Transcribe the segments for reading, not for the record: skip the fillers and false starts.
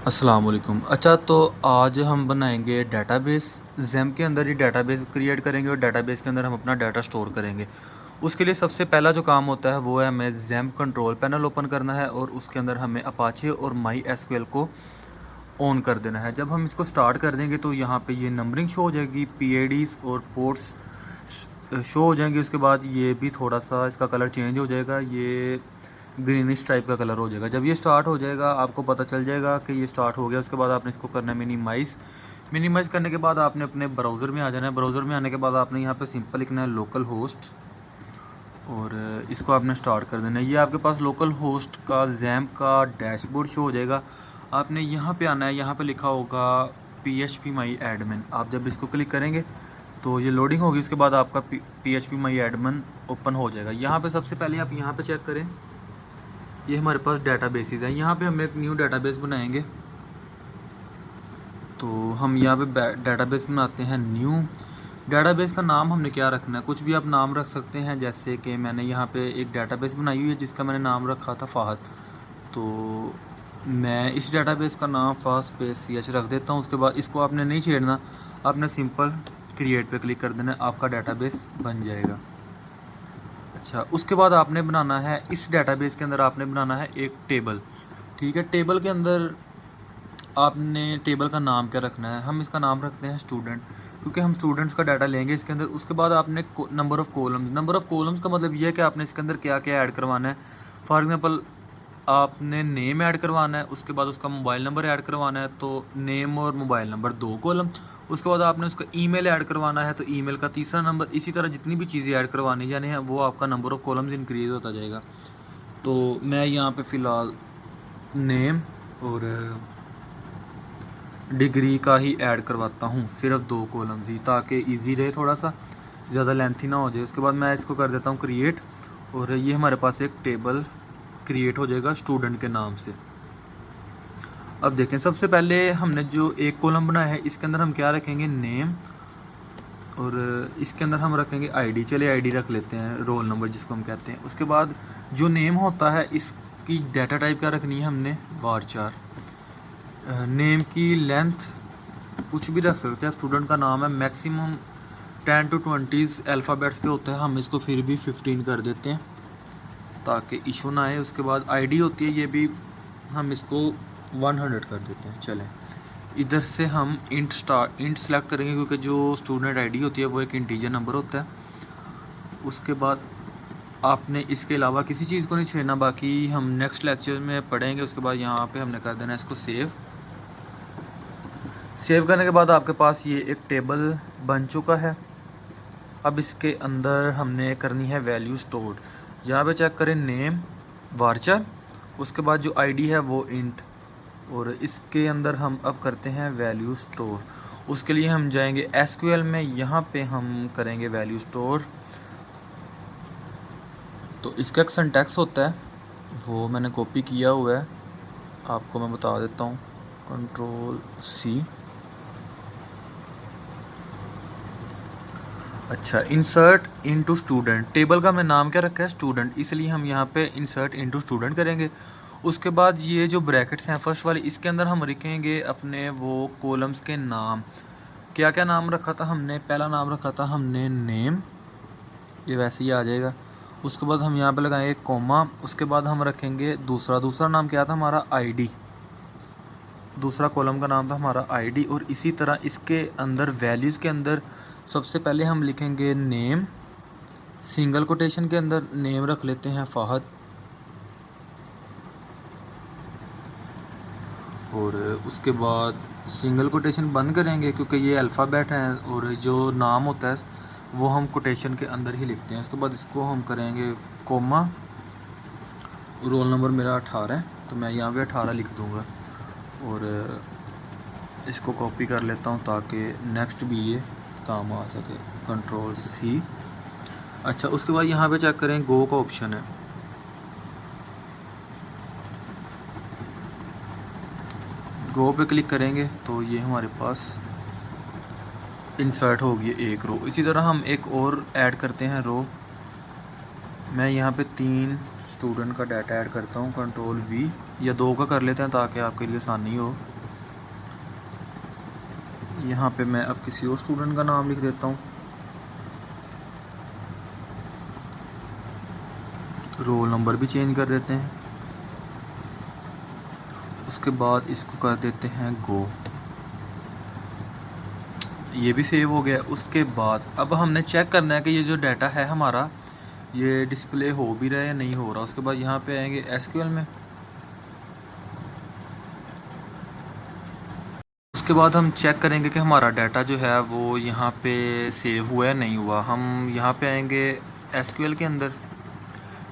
अस्सलाम वालेकुम। अच्छा, तो आज हम बनाएंगे डेटाबेस। जैम के अंदर ही डेटाबेस क्रिएट करेंगे और डेटाबेस के अंदर हम अपना डाटा स्टोर करेंगे। उसके लिए सबसे पहला जो काम होता है वो है हमें जैम कंट्रोल पैनल ओपन करना है और उसके अंदर हमें अपाचे और माई एसक्यूएल को ऑन कर देना है। जब हम इसको स्टार्ट कर देंगे तो यहाँ पे ये नंबरिंग शो हो जाएगी, पीएडीज और पोर्ट्स शो हो जाएंगे। उसके बाद ये भी थोड़ा सा इसका कलर चेंज हो जाएगा, ये ग्रीनिश टाइप का कलर हो जाएगा। जब ये स्टार्ट हो जाएगा आपको पता चल जाएगा कि ये स्टार्ट हो गया। उसके बाद आपने इसको करना है मिनिमाइज़ करने के बाद आपने अपने ब्राउज़र में आ जाना है। ब्राउज़र में आने के बाद आपने यहाँ पे सिंपल लिखना है लोकल होस्ट और इसको आपने स्टार्ट कर देना है। ये आपके पास लोकल होस्ट का जैम का डैशबोर्ड शो हो जाएगा। आपने यहाँ पे आना है, यहाँ पे लिखा होगा PHP माई एडमिन। आप जब इसको क्लिक करेंगे तो ये लोडिंग होगी। उसके बाद आपका PHP माई एडमिन ओपन हो जाएगा। यहाँ पे सबसे पहले आप यहाँ पे चेक करें, ये हमारे पास डेटाबेसेस है। यहाँ पे हम एक न्यू डेटाबेस बनाएंगे, तो हम यहाँ पे डेटाबेस बनाते हैं न्यू। डेटाबेस का नाम हमने क्या रखना है, कुछ भी आप नाम रख सकते हैं। जैसे कि मैंने यहाँ पे एक डेटाबेस बनाई हुई है जिसका मैंने नाम रखा था फ़ाहद, तो मैं इस डेटाबेस का नाम फ़ाहद स्पेस CH रख देता हूँ। उसके बाद इसको आपने नहीं छेड़ना, आपने सिंपल क्रिएट पे क्लिक कर देना, आपका डेटाबेस बन जाएगा। अच्छा, उसके बाद आपने बनाना है इस डेटाबेस के अंदर आपने बनाना है एक टेबल। ठीक है, टेबल के अंदर आपने टेबल का नाम क्या रखना है, हम इसका नाम रखते हैं स्टूडेंट, क्योंकि हम स्टूडेंट्स का डाटा लेंगे इसके अंदर। उसके बाद आपने नंबर ऑफ़ कॉलम्स का मतलब ये है कि आपने इसके अंदर क्या क्या ऐड करवाना है। फॉर एग्ज़ाम्पल आपने नेम ऐड करवाना है, उसके बाद उसका मोबाइल नंबर ऐड करवाना है, तो नेम और मोबाइल नंबर 2 कॉलम। उसके बाद आपने उसका ईमेल ऐड करवाना है, तो ईमेल का तीसरा नंबर। इसी तरह जितनी भी चीज़ें ऐड करवानी जाने हैं वो आपका नंबर ऑफ़ कॉलम्स इंक्रीज़ होता जाएगा। तो मैं यहाँ पे फ़िलहाल नेम और डिग्री का ही ऐड करवाता हूँ, सिर्फ 2 कॉलम्स ही, ताकि इजी रहे, थोड़ा सा ज़्यादा लेंथी ना हो जाए। उसके बाद मैं इसको कर देता हूँ क्रिएट और ये हमारे पास एक टेबल क्रिएट हो जाएगा स्टूडेंट के नाम से। अब देखें, सबसे पहले हमने जो एक कॉलम बनाया है इसके अंदर हम क्या रखेंगे, नेम, और इसके अंदर हम रखेंगे आईडी। चलिए आईडी रख लेते हैं, रोल नंबर जिसको हम कहते हैं। उसके बाद जो नेम होता है इसकी डाटा टाइप क्या रखनी है हमने, वारचार। नेम की लेंथ कुछ भी रख सकते हैं, स्टूडेंट का नाम है, मैक्सिमम 10 to 20 अल्फ़ाबेट्स पे होता है, हम इसको फिर भी 15 कर देते हैं ताकि इशू ना आए। उसके बाद आईडी होती है, ये भी हम इसको 100 कर देते हैं। चलें, इधर से हम इंट सेलेक्ट करेंगे, क्योंकि जो स्टूडेंट आईडी होती है वो एक इंटीजर नंबर होता है। उसके बाद आपने इसके अलावा किसी चीज़ को नहीं छेड़ना, बाकी हम नेक्स्ट लेक्चर में पढ़ेंगे। उसके बाद यहाँ पे हमने कर देना इसको सेव करने के बाद आपके पास ये एक टेबल बन चुका है। अब इसके अंदर हमने करनी है वैल्यू स्टोर। यहाँ पे चेक करें, नेम वारचर, उसके बाद जो आईडी है वो इंट, और इसके अंदर हम अब करते हैं वैल्यू स्टोर। उसके लिए हम जाएंगे एसक्यूएल में, यहाँ पे हम करेंगे वैल्यू स्टोर। तो इसका एक सिंटैक्स होता है, वो मैंने कॉपी किया हुआ है, आपको मैं बता देता हूँ, Ctrl+C। अच्छा, इंसर्ट इनटू स्टूडेंट, टेबल का मैं नाम क्या रखा है, स्टूडेंट, इसलिए हम यहाँ पे इंसर्ट इनटू स्टूडेंट करेंगे। उसके बाद ये जो ब्रैकेट्स हैं फर्स्ट वाली, इसके अंदर हम लिखेंगे अपने वो कॉलम्स के नाम। क्या क्या नाम रखा था हमने, पहला नाम रखा था हमने नेम, ये वैसे ही आ जाएगा। उसके बाद हम यहाँ पे लगाएंगे कॉमा। उसके बाद हम रखेंगे दूसरा नाम क्या था हमारा, आईडी। दूसरा कॉलम का नाम था हमारा आईडी। और इसी तरह इसके अंदर वैल्यूज़ के अंदर सबसे पहले हम लिखेंगे नेम, सिंगल कोटेशन के अंदर नेम रख लेते हैं फ़ाहद, और उसके बाद सिंगल कोटेशन बंद करेंगे क्योंकि ये अल्फ़ाबेट हैं और जो नाम होता है वो हम कोटेशन के अंदर ही लिखते हैं। उसके बाद इसको हम करेंगे कोमा। रोल नंबर मेरा 18 है, तो मैं यहाँ पे 18 लिख दूँगा और इसको कॉपी कर लेता हूँ ताकि नेक्स्ट भी ये काम आ सके, Ctrl+C। अच्छा, उसके बाद यहाँ पे चेक करें, गो का ऑप्शन है, गो पे क्लिक करेंगे तो ये हमारे पास इंसर्ट होगी एक रो। इसी तरह हम एक और ऐड करते हैं रो। मैं यहाँ पे 3 स्टूडेंट का डाटा ऐड करता हूँ, Ctrl+V, या 2 का कर लेते हैं ताकि आपके लिए आसानी हो। यहाँ पे मैं अब किसी और स्टूडेंट का नाम लिख देता हूँ, रोल नंबर भी चेंज कर देते हैं। उसके बाद इसको कर देते हैं गो, ये भी सेव हो गया। उसके बाद अब हमने चेक करना है कि ये जो डाटा है हमारा ये डिस्प्ले हो भी रहा है या नहीं हो रहा। उसके बाद यहाँ पे आएंगे एसक्यूएल में। उसके बाद हम चेक करेंगे कि हमारा डाटा जो है वो यहाँ पे सेव हुआ है नहीं हुआ। हम यहाँ पे आएंगे एसक्यूएल के अंदर।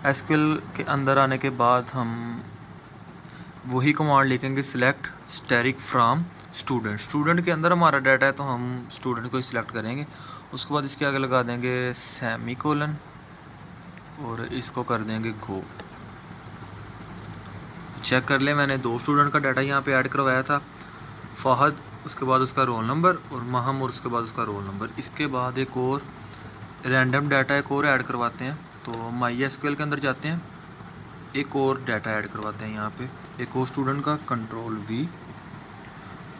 एसक्यूएल के अंदर आने के बाद हम वही कमांड लिखेंगे, select static from student. Student के अंदर हमारा डाटा है तो हम स्टूडेंट को ही सिलेक्ट करेंगे। उसके बाद इसके आगे लगा देंगे सेमीकोलन और इसको कर देंगे गो। चेक कर ले, मैंने 2 स्टूडेंट का डाटा यहाँ पे ऐड करवाया था, फ़हद, उसके बाद उसका रोल नंबर, और महम, और उसके बाद उसका रोल नंबर। इसके बाद एक और रैंडम डाटा एक और ऐड करवाते हैं। तो माई एसक्यूएल के अंदर जाते हैं, एक और डाटा ऐड करवाते हैं यहाँ पे, एक और स्टूडेंट का, कंट्रोल वी।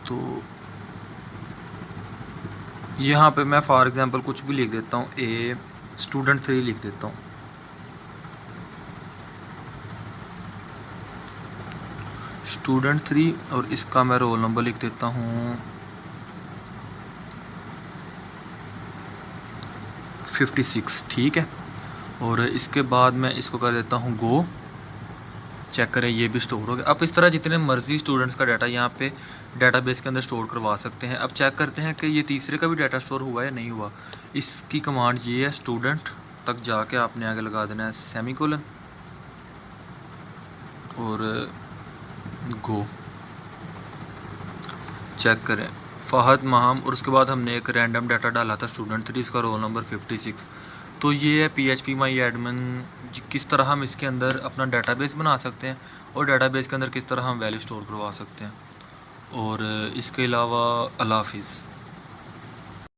तो यहाँ पे मैं फॉर एग्जांपल कुछ भी लिख देता हूँ, ए स्टूडेंट 3 लिख देता हूँ। स्टूडेंट 3 और इसका मैं रोल नंबर लिख देता हूँ 56, ठीक है। और इसके बाद मैं इसको कर देता हूँ गो। चेक करें ये भी स्टोर हो गया। अब इस तरह जितने मर्जी स्टूडेंट्स का डाटा यहाँ पे डाटाबेस के अंदर स्टोर करवा सकते हैं। अब चेक करते हैं कि ये तीसरे का भी डाटा स्टोर हुआ है नहीं हुआ। इसकी कमांड ये है, स्टूडेंट तक जाके आपने आगे लगा देना है सेमीकोलन और गो। चेक करें फ़हद, महम, और उसके बाद हमने एक रैंडम डाटा डाला था स्टूडेंट 3, इसका रोल नंबर 56। तो ये है PHP माई एडमिन, किस तरह हम इसके अंदर अपना डाटाबेस बना सकते हैं और डाटाबेस के अंदर किस तरह हम वैल्यू स्टोर करवा सकते हैं। और इसके अलावा अल्लाह हाफिज़।